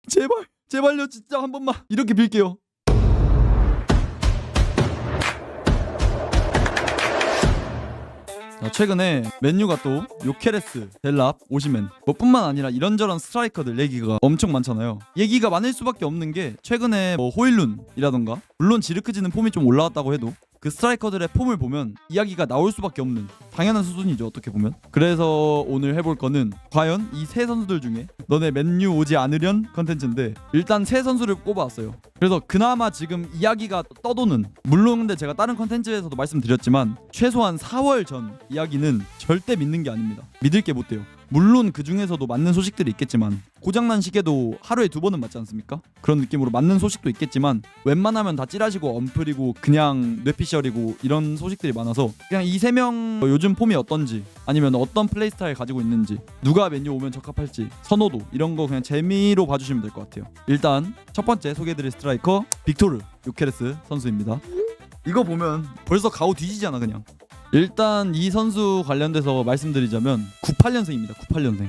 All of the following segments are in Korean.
제발요 진짜 한 번만 이렇게 빌게요. 최근에 맨유가 또 요케레스, 델랍, 오시멘 뿐만 아니라 이런저런 스트라이커들 얘기가 엄청 많잖아요. 얘기가 많을 수밖에 없는 게 최근에 호일룬이라던가 물론 지르크지는 폼이 좀 올라왔다고 해도 그 스트라이커들의 폼을 보면 이야기가 나올 수밖에 없는 당연한 수준이죠, 어떻게 보면. 그래서 오늘 해볼 거는 과연 이 세 선수들 중에 너네 맨유 오지 않으련 컨텐츠인데, 일단 세 선수를 꼽아왔어요. 그래서 그나마 지금 이야기가 떠도는, 물론 근데 제가 다른 컨텐츠에서도 말씀드렸지만 최소한 4월 전 이야기는 절대 믿는 게 아닙니다. 믿을 게 못 돼요. 물론 그 중에서도 맞는 소식들이 있겠지만 고장난 시계도 하루에 2번은 맞지 않습니까? 그런 느낌으로 맞는 소식도 있겠지만 웬만하면 다 찌라시고 엄플이고 그냥 뇌피셜이고 이런 소식들이 많아서 그냥 이 세 명 요즘 폼이 어떤지, 아니면 어떤 플레이 스타일 가지고 있는지, 누가 맨유 오면 적합할지, 선호도 이런 거 그냥 재미로 봐주시면 될 것 같아요. 일단 첫 번째 소개해드릴 스트라이커 빅토르 요케레스 선수입니다. 이거 보면 벌써 가오 뒤지잖아 그냥. 일단 이 선수 관련돼서 말씀드리자면 98년생입니다. 98년생.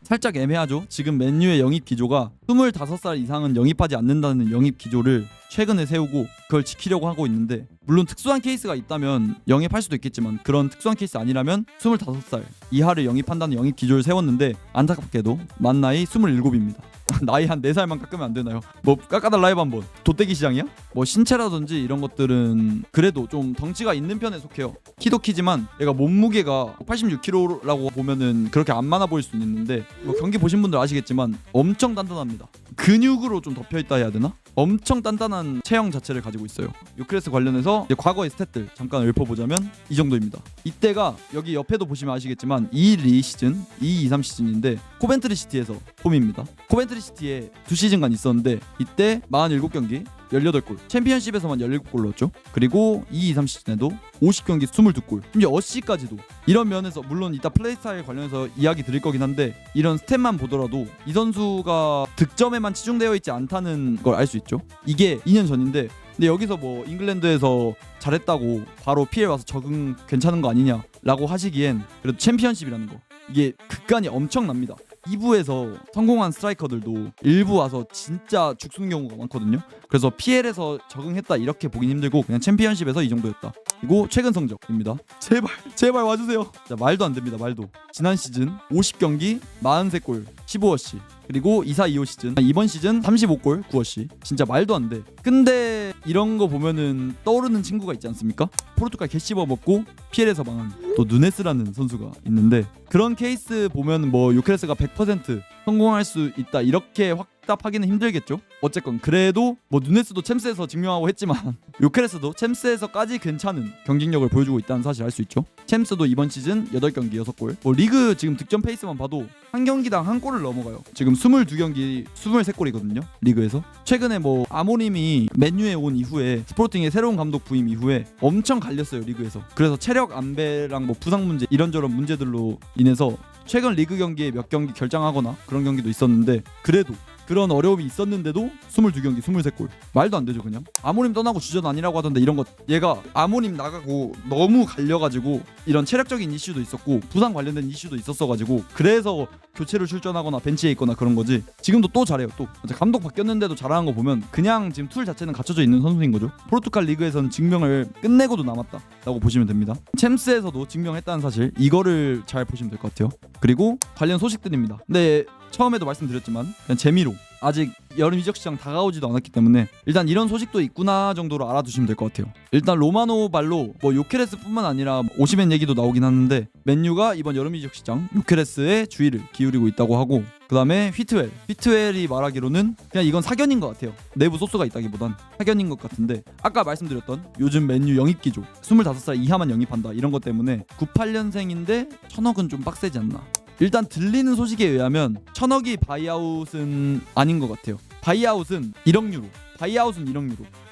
살짝 애매하죠. 지금 맨유의 영입 기조가 25살 이상은 영입하지 않는다는 영입 기조를 최근에 세우고 그걸 지키려고 하고 있는데, 물론 특수한 케이스가 있다면 영입할 수도 있겠지만 그런 특수한 케이스 아니라면 25살 이하를 영입한다는 영입 기조를 세웠는데, 안타깝게도 만 나이 27입니다. 나이 한 4살만 깎으면 안 되나요? 뭐 깎아달라 해봐 한번. 돗대기 시장이야? 뭐 신체라든지 이런 것들은 그래도 좀 덩치가 있는 편에 속해요. 키도 키지만 얘가 몸무게가 86kg라고 보면은 그렇게 안 많아 보일 수는 있는데, 뭐 경기 보신 분들 아시겠지만 엄청 단단합니다. 근육으로 좀 덮여있다 해야 되나? 엄청 단단한 체형 자체를 가지고 있어요. 요케레스 관련해서 과거의 스탯들 잠깐 읊어보자면 이 정도입니다. 이때가 여기 옆에도 보시면 아시겠지만 2-1-2 시즌, 2-2-3 시즌인데 코벤트리 시티에서 폼입니다. 코벤트리 시티에 2시즌간 있었는데 이때 47경기 18골, 챔피언십에서만 17골 넣었죠. 그리고 2-2-3 시즌에도 50경기 22골, 심지어 어시까지도. 이런 면에서 물론 이따 플레이 스타일 관련해서 이야기 드릴 거긴 한데, 이런 스탯만 보더라도 이 선수가 득점에만 치중되어 있지 않다는 걸 알 수 있죠. 이게 2년 전인데, 근데 여기서 뭐 잉글랜드에서 잘했다고 바로 PL 와서 적응 괜찮은 거 아니냐라고 하시기엔 그래도 챔피언십이라는 거, 이게 극간이 엄청납니다. 2부에서 성공한 스트라이커들도 일부 와서 진짜 죽순 경우가 많거든요. 그래서 PL에서 적응했다 이렇게 보긴 힘들고 그냥 챔피언십에서 이 정도였다. 그리고 최근 성적입니다. 제발 와주세요. 자, 말도 안 됩니다. 말도. 지난 시즌 50경기 43골 15어시, 그리고 24-25 시즌 이번 시즌 35골 9어시. 진짜 말도 안 돼. 근데 이런 거 보면은 떠오르는 친구가 있지 않습니까? 포르투갈 개씹어 먹고 PL에서 망한 또 누네스라는 선수가 있는데, 그런 케이스 보면 뭐 요케레스가 100% 성공할 수 있다 이렇게 확답하기는 힘들겠죠. 어쨌건 그래도 뭐 누네스도 챔스에서 증명하고 했지만 요케레스도 챔스에서까지 괜찮은 경쟁력을 보여주고 있다는 사실 알 수 있죠. 챔스도 이번 시즌 8경기 6골. 뭐 리그 지금 득점 페이스만 봐도 한 경기당 한 골을 넘어가요. 지금 22경기 23골이거든요. 리그에서. 최근에 뭐 아모림이 맨유에 온 이후에, 스포팅의 새로운 감독 부임 이후에 엄청 갈렸어요, 리그에서. 그래서 체력 안배랑 뭐 부상 문제 이런저런 문제들로 인해서 최근 리그 경기에 몇 경기 결장하거나 그런 경기도 있었는데, 그래도 그런 어려움이 있었는데도 22경기 23골. 말도 안 되죠 그냥. 아모림 떠나고 주전 아니라고 하던데, 이런 것 얘가 아모림 나가고 너무 갈려가지고 이런 체력적인 이슈도 있었고 부상 관련된 이슈도 있었어가지고 그래서 교체로 출전하거나 벤치에 있거나 그런 거지. 지금도 또 잘해요. 또 감독 바뀌었는데도 잘하는 거 보면 그냥 지금 툴 자체는 갖춰져 있는 선수인 거죠. 포르투갈 리그에서는 증명을 끝내고도 남았다라고 보시면 됩니다. 챔스에서도 증명했다는 사실, 이거를 잘 보시면 될 것 같아요. 그리고 관련 소식들입니다. 근데 처음에도 말씀드렸지만 그냥 재미로, 아직 여름 이적 시장 다가오지도 않았기 때문에 일단 이런 소식도 있구나 정도로 알아두시면 될 것 같아요. 일단 로마노 발로 뭐 요케레스뿐만 아니라 오시멘 얘기도 나오긴 하는데, 맨유가 이번 여름 이적 시장 요케레스의 주의를 기울이고 있다고 하고, 그 다음에 휘트웰이 말하기로는 그냥 이건 사견인 것 같아요. 내부 소스가 있다기보단 사견인 것 같은데, 아까 말씀드렸던 요즘 맨유 영입 기조 25살 이하만 영입한다 이런 것 때문에 98년생인데 1000억은 좀 빡세지 않나. 일단 들리는 소식에 의하면 1000억이 바이아웃은 아닌 것 같아요. 바이아웃은 1억 유로.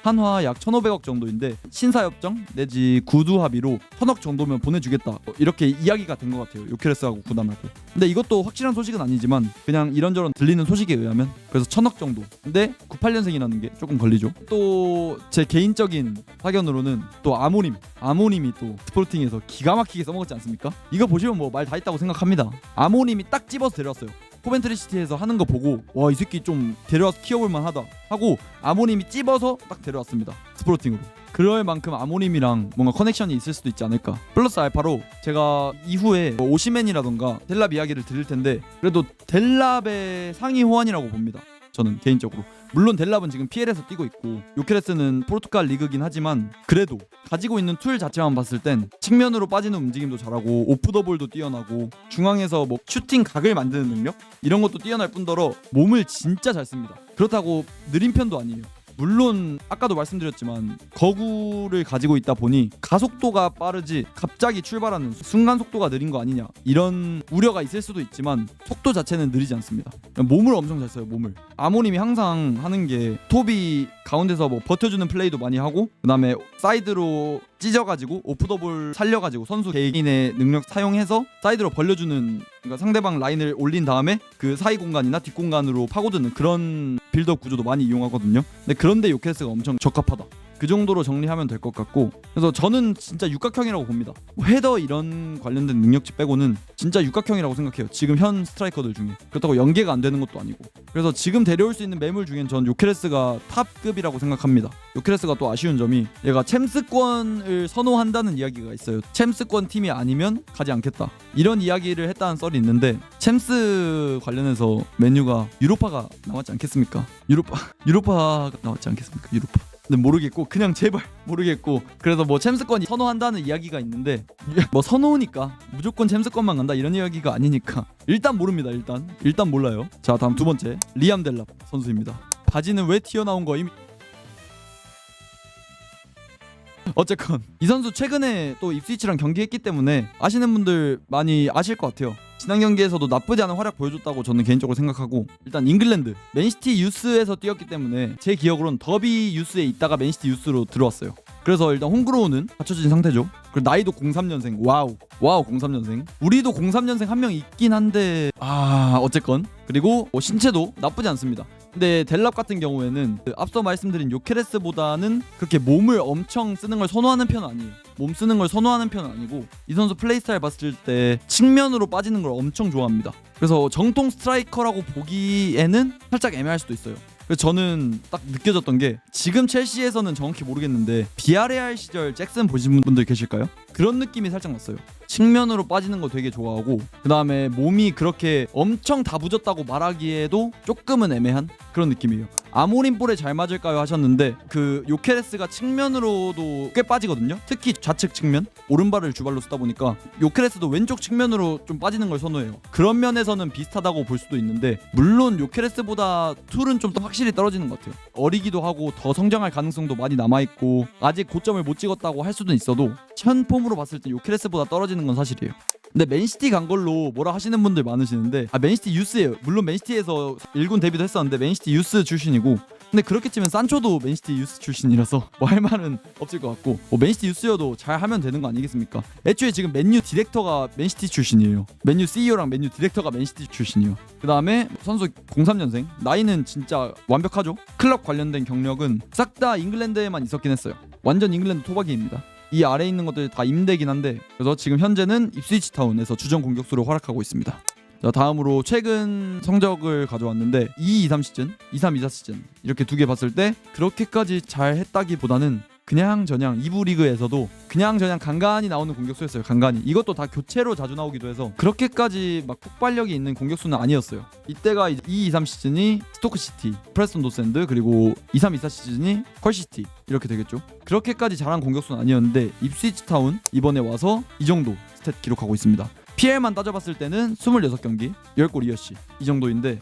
한화 약 1,500억 정도인데 신사협정 내지 구두 합의로 1,000억 정도면 보내주겠다 이렇게 이야기가 된 것 같아요. 요케레스하고 구단하고. 근데 이것도 확실한 소식은 아니지만 그냥 이런저런 들리는 소식에 의하면 그래서 1,000억 정도. 근데 98년생이라는 게 조금 걸리죠. 또 제 개인적인 사견으로는 또 아모님이 또 스포팅에서 기가 막히게 써먹었지 않습니까? 이거 보시면 뭐 말 다 했다고 생각합니다. 아모님이 딱 집어서 데려왔어요. 코벤트리 시티에서 하는 거 보고 와 이 새끼 좀 데려와서 키워볼 만하다 하고 아모님이 찝어서 딱 데려왔습니다. 스포르팅으로. 그럴 만큼 아모님이랑 뭔가 커넥션이 있을 수도 있지 않을까. 플러스 알파로 제가 이후에 뭐 오시맨이라던가 델랍 이야기를 드릴 텐데 그래도 델랍의 상위 호환이라고 봅니다. 저는 개인적으로. 물론 델랍은 지금 PL에서 뛰고 있고 요케레스는 포르투갈 리그긴 하지만 그래도 가지고 있는 툴 자체만 봤을 땐 측면으로 빠지는 움직임도 잘하고 오프 더 볼도 뛰어나고 중앙에서 뭐 슈팅 각을 만드는 능력 이런 것도 뛰어날 뿐더러 몸을 진짜 잘 씁니다. 그렇다고 느린 편도 아니에요. 물론 아까도 말씀드렸지만 거구를 가지고 있다 보니 가속도가 빠르지 갑자기 출발하는 순간 속도가 느린 거 아니냐 이런 우려가 있을 수도 있지만 속도 자체는 느리지 않습니다. 몸을 엄청 잘 써요. 몸을. 아모님이 항상 하는 게 톱이 가운데서 뭐 버텨주는 플레이도 많이 하고 그 다음에 사이드로 찢어가지고 오프더볼 살려가지고 선수 개인의 능력 사용해서 사이드로 벌려주는 그러니까 상대방 라인을 올린 다음에 그 사이 공간이나 뒷 공간으로 파고드는 그런 빌드업 구조도 많이 이용하거든요. 근데 그런데 요케레스가 엄청 적합하다. 그 정도로 정리하면 될 것 같고 그래서 저는 진짜 육각형이라고 봅니다. 헤더 이런 관련된 능력치 빼고는 진짜 육각형이라고 생각해요. 지금 현 스트라이커들 중에. 그렇다고 연계가 안 되는 것도 아니고. 그래서 지금 데려올 수 있는 매물 중엔 전 요케레스가 탑급이라고 생각합니다. 요케레스가 또 아쉬운 점이 얘가 챔스권을 선호한다는 이야기가 있어요. 챔스권 팀이 아니면 가지 않겠다. 이런 이야기를 했다는 썰이 있는데 챔스 관련해서 맨유가 유로파가 나왔지 않겠습니까? 유로파가 나왔지 않겠습니까? 유로파. 근데 모르겠고 그냥 제발 모르겠고 그래서 뭐 챔스권 선호한다는 이야기가 있는데 뭐 선호니까 무조건 챔스권만 간다 이런 이야기가 아니니까 일단 모릅니다. 일단 몰라요. 자 다음 두 번째 리암 델랍 선수입니다. 바지는 왜 튀어나온 거임? 어쨌건 이 선수 최근에 또 입스위치랑 경기했기 때문에 아시는 분들 많이 아실 것 같아요. 지난 경기에서도 나쁘지 않은 활약 보여줬다고 저는 개인적으로 생각하고 일단 잉글랜드 맨시티 유스에서 뛰었기 때문에 제 기억으로는 더비 유스에 있다가 맨시티 유스로 들어왔어요. 그래서 일단 홈그로우는 갖춰진 상태죠. 그리고 나이도 03년생 와우 03년생 우리도 03년생 한 명 있긴 한데 어쨌건 그리고 신체도 나쁘지 않습니다. 근데 델랍 같은 경우에는 앞서 말씀드린 요케레스보다는 그렇게 몸을 엄청 쓰는 걸 선호하는 편은 아니에요. 몸 쓰는 걸 선호하는 편은 아니고 이 선수 플레이 스타일 봤을 때 측면으로 빠지는 걸 엄청 좋아합니다. 그래서 정통 스트라이커라고 보기에는 살짝 애매할 수도 있어요. 그래서 저는 딱 느껴졌던 게 지금 첼시에서는 정확히 모르겠는데 비아레알 시절 잭슨 보신 분들 계실까요? 그런 느낌이 살짝 났어요. 측면으로 빠지는 거 되게 좋아하고 그 다음에 몸이 그렇게 엄청 다부졌다고 말하기에도 조금은 애매한 그런 느낌이에요. 아모린 볼에 잘 맞을까요 하셨는데 그 요케레스가 측면으로도 꽤 빠지거든요. 특히 좌측 측면 오른발을 주발로 쓰다 보니까 요케레스도 왼쪽 측면으로 좀 빠지는 걸 선호해요. 그런 면에서는 비슷하다고 볼 수도 있는데 물론 요케레스보다 툴은 좀 더 확실히 떨어지는 것 같아요. 어리기도 하고 더 성장할 가능성도 많이 남아있고 아직 고점을 못 찍었다고 할 수는 있어도 현 폼으로 봤을 때 요케레스보다 떨어지는 건 사실이에요. 근데 맨시티 간 걸로 뭐라 하시는 분들 많으시는데 맨시티 유스예요. 물론 맨시티에서 1군 데뷔도 했었는데 맨시티 유스 출신이고 근데 그렇게 치면 산초도 맨시티 유스 출신이라서 뭐 할 말은 없을 것 같고 맨시티 유스여도 잘 하면 되는 거 아니겠습니까? 애초에 지금 맨유 디렉터가 맨시티 출신이에요. 맨유 CEO랑 맨유 디렉터가 맨시티 출신이에요. 그 다음에 선수 03년생 나이는 진짜 완벽하죠. 클럽 관련된 경력은 싹 다 잉글랜드에만 있었긴 했어요. 완전 잉글랜드 토박이입니다. 이 아래에 있는 것들 다 임대긴 한데 그래서 지금 현재는 입스위치 타운에서 주전 공격수로 활약하고 있습니다. 자 다음으로 최근 성적을 가져왔는데 2-2-3 시즌, 2-3-2-4 시즌 이렇게 두 개 봤을 때 그렇게까지 잘 했다기보다는 그냥저냥 2부 리그에서도 그냥저냥 간간히 나오는 공격수였어요. 간간히. 이것도 다 교체로 자주 나오기도 해서 그렇게까지 막 폭발력이 있는 공격수는 아니었어요. 이때가 2-2-3 시즌이 스토크시티, 프레스턴 노샌드 그리고 2-3-2-4 시즌이 컬시티 이렇게 되겠죠. 그렇게까지 잘한 공격수는 아니었는데 입스위치 타운 이번에 와서 이 정도 스탯 기록하고 있습니다. PL만 따져봤을 때는 26경기 10골 2어시 이 정도인데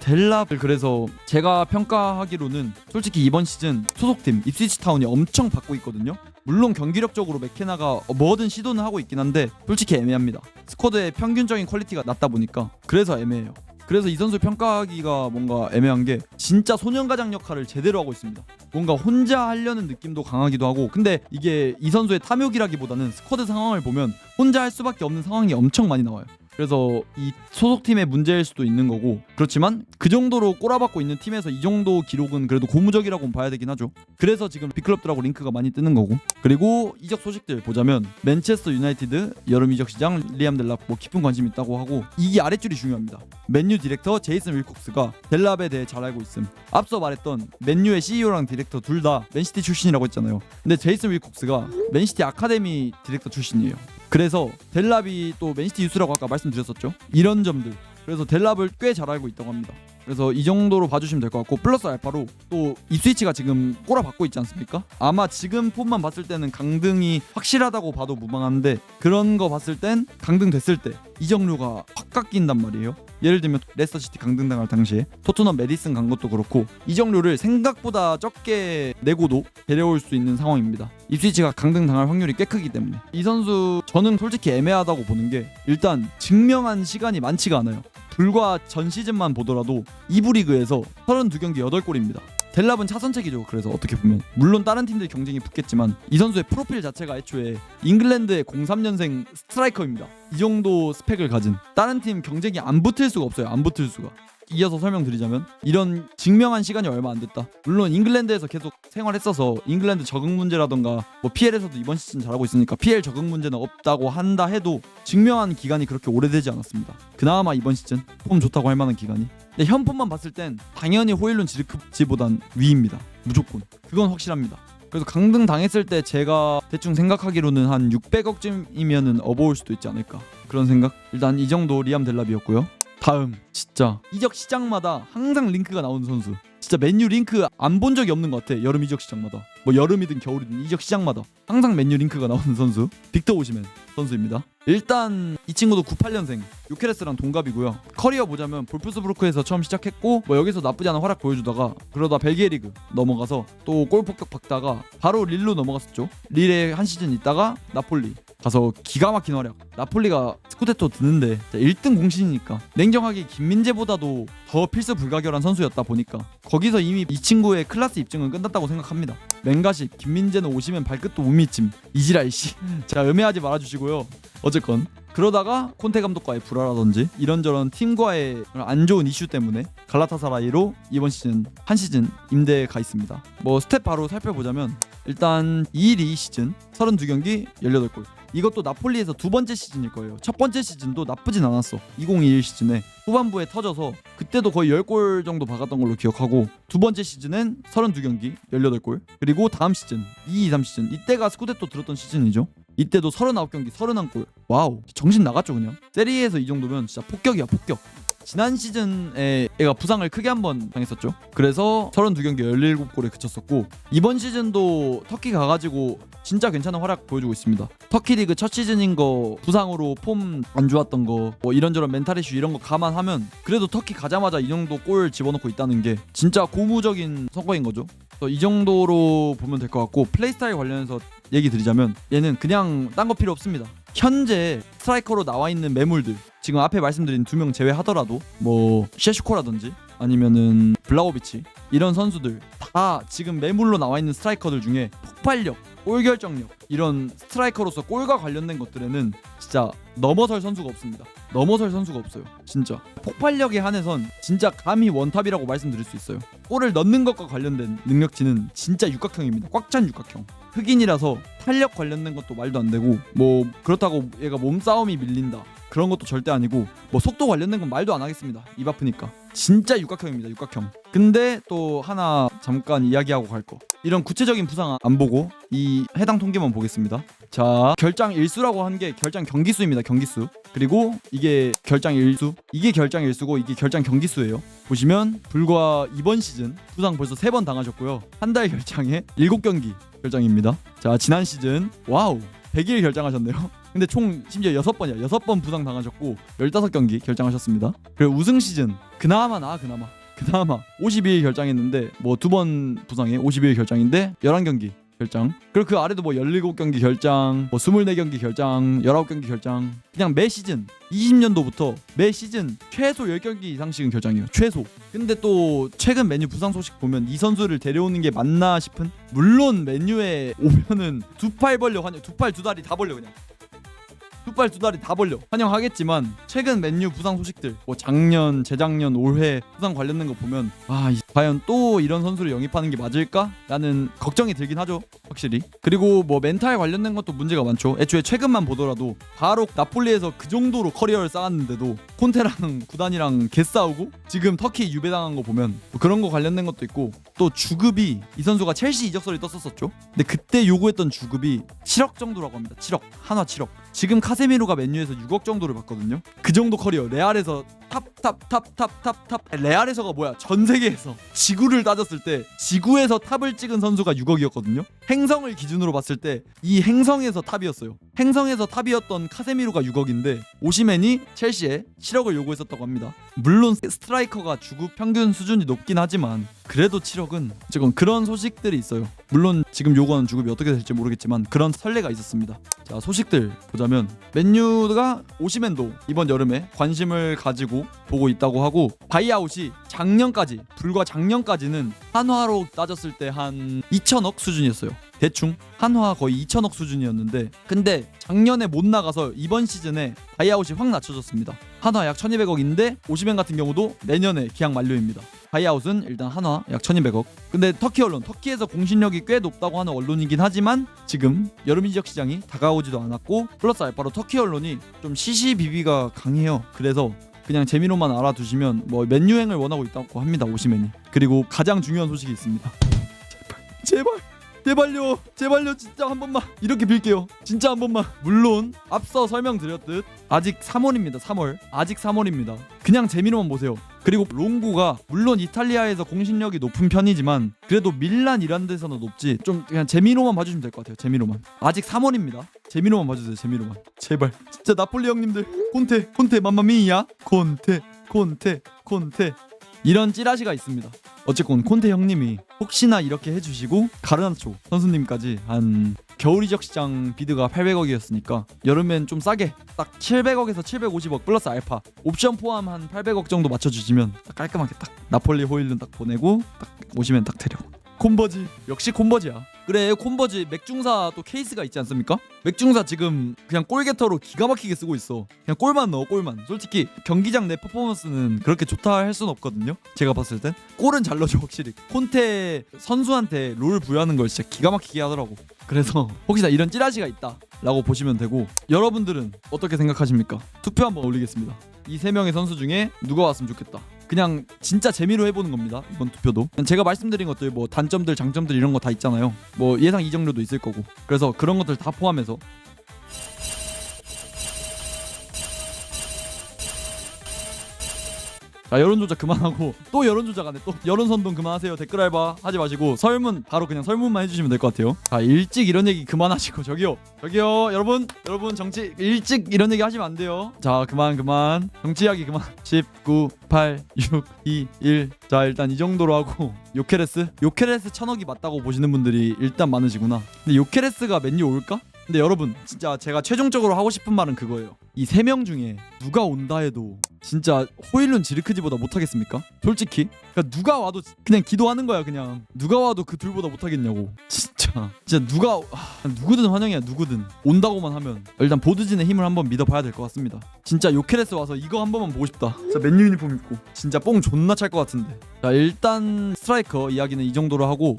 델랍을 그래서 제가 평가하기로는 솔직히 이번 시즌 소속팀 입스위치 타운이 엄청 받고 있거든요. 물론 경기력적으로 맥케나가 뭐든 시도는 하고 있긴 한데 솔직히 애매합니다. 스쿼드의 평균적인 퀄리티가 낮다 보니까 그래서 애매해요. 그래서 이 선수 평가하기가 뭔가 애매한 게 진짜 소년가장 역할을 제대로 하고 있습니다. 뭔가 혼자 하려는 느낌도 강하기도 하고 근데 이게 이 선수의 탐욕이라기보다는 스쿼드 상황을 보면 혼자 할 수밖에 없는 상황이 엄청 많이 나와요. 그래서 이 소속팀의 문제일 수도 있는 거고, 그렇지만 그 정도로 꼬라박고 있는 팀에서 이 정도 기록은 그래도 고무적이라고 봐야 되긴 하죠. 그래서 지금 빅클럽들하고 링크가 많이 뜨는 거고. 그리고 이적 소식들 보자면 맨체스터 유나이티드 여름 이적 시장 리암 델랍 뭐 깊은 관심 있다고 하고, 이게 아랫줄이 중요합니다. 맨유 디렉터 제이슨 윌콕스가 델랍에 대해 잘 알고 있음. 앞서 말했던 맨유의 CEO랑 디렉터 둘 다 맨시티 출신이라고 했잖아요. 근데 제이슨 윌콕스가 맨시티 아카데미 디렉터 출신이에요. 그래서 델랍이 또 맨시티 유스라고 아까 말씀드렸었죠. 이런 점들, 그래서 델랍을 꽤 잘 알고 있다고 합니다. 그래서 이 정도로 봐주시면 될 것 같고, 플러스 알파로 또 입스위치가 지금 꼬라박고 있지 않습니까? 아마 지금 폼만 봤을 때는 강등이 확실하다고 봐도 무방한데, 그런 거 봤을 땐 강등 됐을 때 이적료가 확 깎인단 말이에요. 예를 들면 레스터시티 강등당할 당시에 토트넘 메디슨 간 것도 그렇고, 이적료를 생각보다 적게 내고도 데려올 수 있는 상황입니다. 입스위치가 강등당할 확률이 꽤 크기 때문에 이 선수 저는 솔직히 애매하다고 보는 게, 일단 증명한 시간이 많지가 않아요. 불과 전 시즌만 보더라도 2부 리그에서 32경기 8골입니다. 델랍은 차선책이죠. 그래서 어떻게 보면 물론 다른 팀들 경쟁이 붙겠지만 이 선수의 프로필 자체가 애초에 잉글랜드의 03년생 스트라이커입니다. 이 정도 스펙을 가진, 다른 팀 경쟁이 안 붙을 수가 없어요. 안 붙을 수가. 이어서 설명드리자면, 이런 증명한 시간이 얼마 안 됐다. 물론 잉글랜드에서 계속 생활했어서 잉글랜드 적응 문제라던가 뭐 PL에서도 이번 시즌 잘하고 있으니까 PL 적응 문제는 없다고 한다 해도 증명한 기간이 그렇게 오래되지 않았습니다. 그나마 이번 시즌 폼 좋다고 할 만한 기간이. 근데 현폼만 봤을 땐 당연히 호일룬 지르크지보단 위입니다. 무조건. 그건 확실합니다. 그래서 강등 당했을 때 제가 대충 생각하기로는 한 600억쯤이면은 업어올 수도 있지 않을까, 그런 생각. 일단 이 정도 리암 델랍이었고요. 다음, 진짜 이적 시장마다 항상 링크가 나오는 선수, 진짜 맨유 링크 안 본 적이 없는 것 같아. 여름 이적 시장마다, 뭐 여름이든 겨울이든 이적 시장마다 항상 맨유 링크가 나오는 선수, 빅터 오시멘 선수입니다. 일단 이 친구도 98년생, 요케레스랑 동갑이고요. 커리어 보자면 볼프스부르크에서 처음 시작했고, 뭐 여기서 나쁘지 않은 활약 보여주다가 그러다 벨기에 리그 넘어가서 또 골 폭격 박다가 바로 릴로 넘어갔었죠. 릴에 한 시즌 있다가 나폴리 가서 기가 막힌 활약. 나폴리가 스쿠데토 드는데 1등 공신이니까 냉정하게 김민재보다도 더 필수 불가결한 선수였다 보니까 거기서 이미 이 친구의 클래스 입증은 끝났다고 생각합니다. 맹가식, 김민재는 오시면 발끝도 우미찜, 이지랄씨. 자, 음해하지 말아주시고요. 어쨌건 그러다가 콘테 감독과의 불화라든지 이런저런 팀과의 안 좋은 이슈 때문에 갈라타사라이로 이번 시즌 한 시즌 임대에 가 있습니다. 뭐 스텝 바로 살펴보자면, 일단 2-1-2 시즌 32경기 18골. 이것도 나폴리에서 두 번째 시즌일 거예요. 첫 번째 시즌도 나쁘진 않았어. 2021 시즌에 후반부에 터져서 그때도 거의 10골 정도 박았던 걸로 기억하고, 두 번째 시즌엔 32경기 18골. 그리고 다음 시즌 2-2-3 시즌, 이때가 스쿠데토 들었던 시즌이죠. 이때도 39경기 31골. 와우, 정신 나갔죠 그냥. 세리에에서 이 정도면 진짜 폭격이야, 폭격. 지난 시즌에 얘가 부상을 크게 한번 당했었죠. 그래서 32경기 17골에 그쳤었고, 이번 시즌도 터키 가가지고 진짜 괜찮은 활약 보여주고 있습니다. 터키 리그 첫 시즌인 거, 부상으로 폼 안 좋았던 거, 뭐 이런저런 멘탈 이슈 이런 거 감안하면 그래도 터키 가자마자 이 정도 골 집어넣고 있다는 게 진짜 고무적인 성과인 거죠. 이 정도로 보면 될 것 같고, 플레이 스타일 관련해서 얘기 드리자면 얘는 그냥 딴 거 필요 없습니다. 현재 스트라이커로 나와 있는 매물들, 지금 앞에 말씀드린 두 명 제외하더라도 뭐 셰슈코라든지 아니면은 블라호비치, 이런 선수들 다 지금 매물로 나와 있는 스트라이커들 중에 폭발력, 골 결정력, 이런 스트라이커로서 골과 관련된 것들에는 진짜 넘어설 선수가 없습니다. 넘어설 선수가 없어요. 진짜 폭발력에 한해선 진짜 감히 원탑이라고 말씀드릴 수 있어요. 골을 넣는 것과 관련된 능력치는 진짜 육각형입니다. 꽉 찬 육각형. 흑인이라서 탄력 관련된 것도 말도 안 되고, 뭐 그렇다고 얘가 몸싸움이 밀린다 그런 것도 절대 아니고, 뭐 속도 관련된 건 말도 안 하겠습니다. 입 아프니까. 진짜 육각형입니다. 육각형. 근데 또 하나 잠깐 이야기하고 갈 거, 이런 구체적인 부상 안 보고 이 해당 통계만 보겠습니다. 자, 결장 일수라고 한 게 결장 경기수입니다. 경기수. 그리고 이게 결장 일수, 이게 결장 일수고 이게 결장 경기수예요. 보시면 불과 이번 시즌 부상 벌써 3번 당하셨고요. 한 달 결장에 7경기 결장입니다. 자, 지난 시즌 와우 100일 결장하셨네요. 근데 총 심지어 6번이야. 6번 부상 당하셨고 15경기 결장하셨습니다. 그리고 우승 시즌 그나마 52일 결장했는데, 뭐 2번 부상에 52일 결장인데 11경기 결장. 그리고 그 아래도 뭐 17경기 결장, 뭐 24경기 결장, 19경기 결장. 그냥 매 시즌 20년도부터 매 시즌 최소 10경기 이상씩은 결장이에요. 최소. 근데 또 최근 맨유 부상 소식 보면 이 선수를 데려오는 게 맞나 싶은? 물론 맨유에 오면은 두 팔 벌려, 두 팔 두 다리 다 벌려 그냥. 두 발 두 다리 다 벌려 환영하겠지만 최근 맨유 부상 소식들 뭐 작년 재작년 올해 부상 관련된 거 보면 과연 또 이런 선수를 영입하는 게 맞을까? 라는 걱정이 들긴 하죠 확실히. 그리고 뭐 멘탈 관련된 것도 문제가 많죠. 애초에 최근만 보더라도 바로 나폴리에서 그 정도로 커리어를 쌓았는데도 콘테랑 구단이랑 개싸우고 지금 터키 유배당한 거 보면 뭐 그런 거 관련된 것도 있고, 또 주급이 이 선수가 첼시 이적설이 떴었죠. 근데 그때 요구했던 주급이 7억 정도라고 합니다. 7억 한화 7억. 지금 카세미로가 맨유에서 6억 정도를 받거든요. 그 정도 커리어. 레알에서 탑 레알에서가 뭐야, 전 세계에서 지구를 따졌을 때 지구에서 탑을 찍은 선수가 6억이었거든요 행성을 기준으로 봤을 때 이 행성에서 탑이었어요. 행성에서 탑이었던 카세미로가 6억인데 오시멘이 첼시에 7억을 요구했었다고 합니다. 물론 스트라이커가 주급 평균 수준이 높긴 하지만 그래도 7억은 지금 그런 소식들이 있어요. 물론 지금 요구하는 주급이 어떻게 될지 모르겠지만 그런 선례가 있었습니다. 자, 소식들 보자면 맨유가 오시멘도 이번 여름에 관심을 가지고 보고 있다고 하고, 바이아웃이 작년까지, 불과 작년까지는 한화로 따졌을 때 한 2천억 수준이었어요. 대충 한화 거의 2천억 수준이었는데, 근데 작년에 못 나가서 이번 시즌에 바이아웃이 확 낮춰졌습니다. 한화 약 1200억인데 오시멘 같은 경우도 내년에 계약 만료입니다. 바이아웃은 일단 한화 약 1200억. 근데 터키 언론, 터키에서 공신력이 꽤 높다고 하는 언론이긴 하지만 지금 여름 이적 시장이 다가오지도 않았고 플러스 알파로 터키 언론이 좀 시시비비가 강해요. 그래서 그냥 재미로만 알아두시면 뭐 맨유행을 원하고 있다고 합니다, 오시멘이. 그리고 가장 중요한 소식이 있습니다. 제발요 진짜 한 번만 이렇게 빌게요. 진짜 한 번만. 물론 앞서 설명드렸듯 아직 3월입니다. 3월 아직 3월입니다. 그냥 재미로만 보세요. 그리고 롱고가 물론 이탈리아에서 공신력이 높은 편이지만 그래도 밀란 이런 데서는 높지. 좀 그냥 재미로만 봐주시면 될 것 같아요. 재미로만. 아직 3월입니다. 재미로만 봐주세요. 재미로만. 제발 진짜 나폴리 형님들. 콘테 맘마미야. 콘테 이런 찌라시가 있습니다. 어쨌건 콘테 형님이 혹시나 이렇게 해주시고 가르나초 선수님까지 한 겨울 이적 시장 비드가 800억이었으니까 여름엔 좀 싸게 딱 700억에서 750억 플러스 알파 옵션 포함 한 800억 정도 맞춰주시면 딱 깔끔하게 딱 나폴리 호일룬 딱 보내고 딱 오시면 딱 데려. 콘버지 역시 콘버지야. 그래, 콘버지 맥중사 또 케이스가 있지 않습니까? 맥중사 지금 그냥 골게터로 기가 막히게 쓰고 있어. 그냥 골만 넣어, 골만. 솔직히 경기장 내 퍼포먼스는 그렇게 좋다 할 수는 없거든요. 제가 봤을 땐 골은 잘 넣어줘 확실히. 콘테 선수한테 롤 부여하는 걸 진짜 기가 막히게 하더라고. 그래서 혹시나 이런 찌라시가 있다 라고 보시면 되고, 여러분들은 어떻게 생각하십니까? 투표 한번 올리겠습니다. 이 3명의 선수 중에 누가 왔으면 좋겠다. 그냥 진짜 재미로 해보는 겁니다. 이번 투표도 제가 말씀드린 것들 뭐 단점들 장점들 이런 거 다 있잖아요. 뭐 예상 이적료도 있을 거고, 그래서 그런 것들 다 포함해서 자, 여론조작 그만하고 또 여론조작 안해. 또 여론선동 그만하세요. 댓글 알바 하지 마시고 설문 바로 그냥 설문만 해주시면 될 것 같아요. 자, 일찍 이런 얘기 그만하시고 저기요 여러분 정치 일찍 이런 얘기 하시면 안 돼요. 자, 그만 정치 이야기 그만. 10 9 8 6 2 1. 자, 일단 이 정도로 하고 요케레스 1000억이 맞다고 보시는 분들이 일단 많으시구나. 근데 요케레스가 맨유 올까? 근데 여러분 진짜 제가 최종적으로 하고 싶은 말은 그거예요. 이 3명 중에 누가 온다 해도 진짜 호일룬 지르크지보다 못하겠습니까? 솔직히 그러니까 누가 와도 그냥 기도하는 거야. 그냥 누가 와도 그 둘보다 못하겠냐고. 진짜 누구든 환영이야. 누구든 온다고만 하면 일단 보드진의 힘을 한번 믿어봐야 될 것 같습니다. 진짜 요케레스 와서 이거 한 번만 보고 싶다. 진짜 맨유 유니폼 입고 진짜 뽕 존나 찰 것 같은데. 자, 일단 스트라이커 이야기는 이 정도로 하고